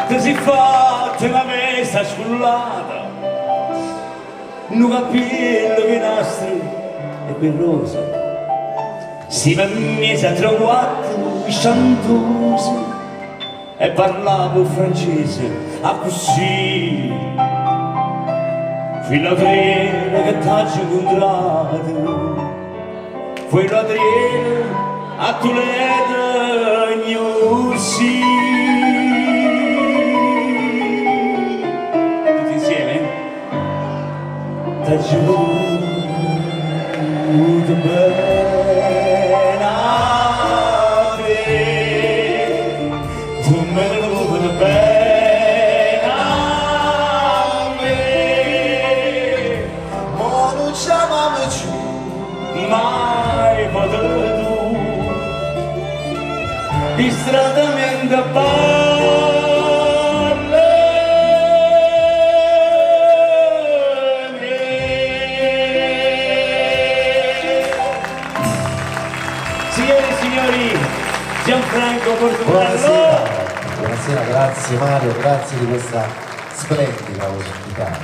Ti si fatta una messa scullata, un capello che nastro e quel rosa, si va mesi a trovato chantoso e parlavo francese a così, fino a treno che t'ha incontrato, fui la treno a Toledo Gnossi. Tutti insieme? T'ha giuto bene a te, tu me lo vuoi bene a me, ma non ci amamo più mai potuto distratamente parlare. Signore e signori, Gianfranco Portogallo. Buonasera, buonasera, grazie Mario, grazie di questa splendida ospitata.